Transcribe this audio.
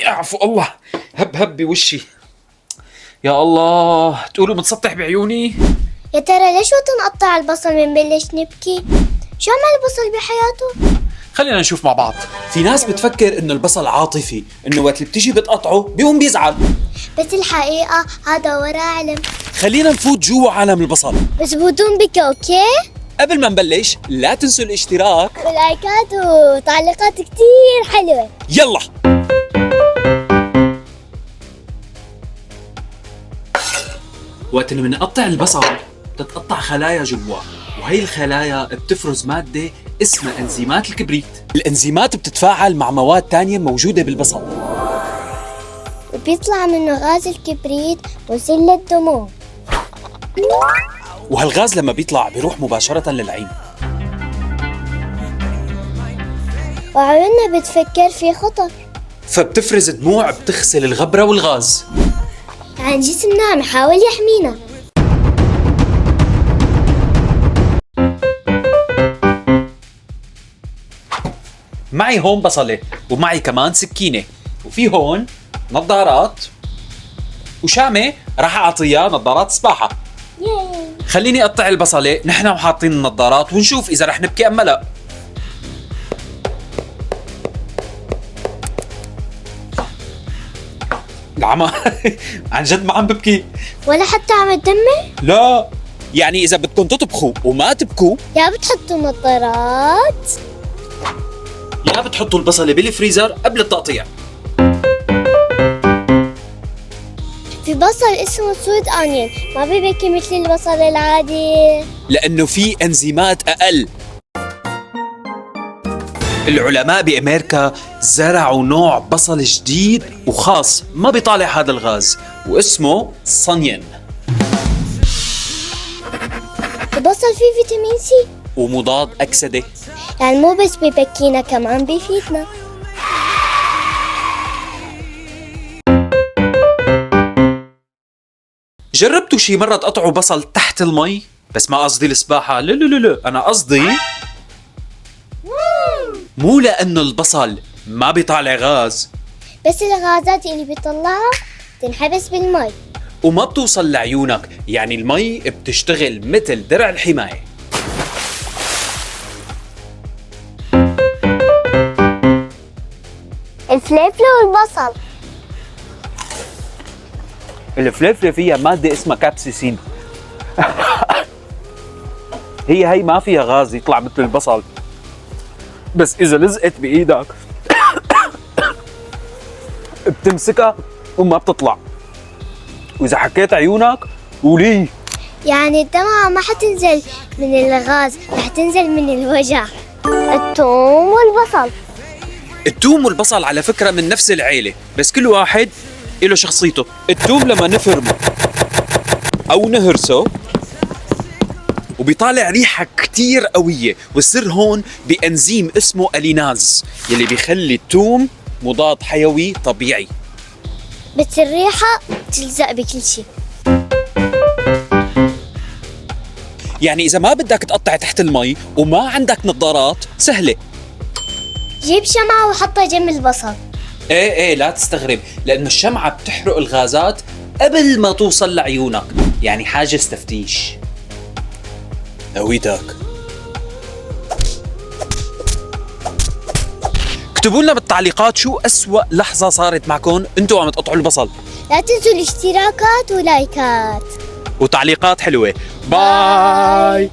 عفو الله. هب بوشي. يا الله، تقولوا متسطح بعيوني. يا ترى ليش وقت نقطع البصل بنبلش نبكي؟ شو عمل البصل بحياته؟ خلينا نشوف مع بعض. في ناس بتفكر انه البصل عاطفي، انه وقت اللي بتيجي بتقطعه بيقوم بيزعل. بس الحقيقة هذا وراه علم. خلينا نفوت جوا عالم البصل. بس بدون بكى، اوكي؟ قبل ما نبلش لا تنسوا الاشتراك ولايكات وتعليقات كتير حلوة. يلا. وقت اللي بنقطع البصل بتتقطع خلايا جوا، وهي الخلايا بتفرز مادة اسمها انزيمات الكبريت. الانزيمات بتتفاعل مع مواد تانية موجودة بالبصل، وبيطلع منه غاز الكبريت وسل الدموع. وهالغاز لما بيطلع بيروح مباشرة للعين، وعيوننا بتفكر في خطر. فبتفرز دموع بتغسل الغبرة والغاز. يعني جسمنا عم يحاول يحمينا. معي هون بصلة، ومعي كمان سكينة، وفي هون نظارات وشامة راح أعطيها نظارات سباحة. ياي. خليني أقطع البصلة نحن وحاطين النظارات ونشوف إذا رح نبكي أم لا. العمى عن جد ما عم ببكي. ولا حتى عم تدمع؟ لا، يعني إذا بدكم تطبخوا وما تبكوا يا بتحطوا نظارات يا بتحطوا البصلة بالفريزر قبل التقطيع. في بصل اسمه سويت أونيون ما بيبكي مثل البصل العادي. لأنه في أنزيمات أقل. العلماء بأمريكا زرعوا نوع بصل جديد وخاص ما بيطالع هذا الغاز، واسمه صنين. البصل فيه فيتامين سي، ومضاد أكسدة. يعني مو بس بيبكينا كمان بيفيدنا. جربتوا شي مرة تقطعوا بصل تحت المي؟ بس ما قصدي السباحة، لا لا لا لا، أنا قصدي مو لأنه البصل ما بيطلع غاز، بس الغازات اللي بيطلعها تنحبس بالمي. وما بتوصل لعيونك، يعني المي بتشتغل مثل درع الحماية. الفلفل والبصل. الفلفلة فيها مادة اسمها كابسيسين. هي ما فيها غاز يطلع مثل البصل، بس إذا لزقت بإيدك بتمسكها وما بتطلع، وإذا حكيت عيونك قولي. يعني الدمعة ما حتنزل من الغاز، رح تنزل من الوجع. الثوم والبصل. الثوم والبصل على فكرة من نفس العيلة، بس كل واحد له شخصيته. الثوم لما نفرمه أو نهرسه وبيطالع ريحة كتير قوية، والسر هون بأنزيم اسمه أليناز يلي بيخلي الثوم مضاد حيوي طبيعي. بس الريحة تلزق بكل شيء. يعني إذا ما بدك تقطع تحت المي وما عندك نظارات سهلة، جيب شمعة وحطها جنب البصل. ايه لا تستغرب، لأنه الشمعة بتحرق الغازات قبل ما توصل لعيونك، يعني حاجز تفتيش. هويتك. اكتبوا لنا بالتعليقات شو أسوأ لحظة صارت معكم انتوا عم تقطعوا البصل، لا تنسوا الاشتراكات ولايكات وتعليقات حلوة. باي.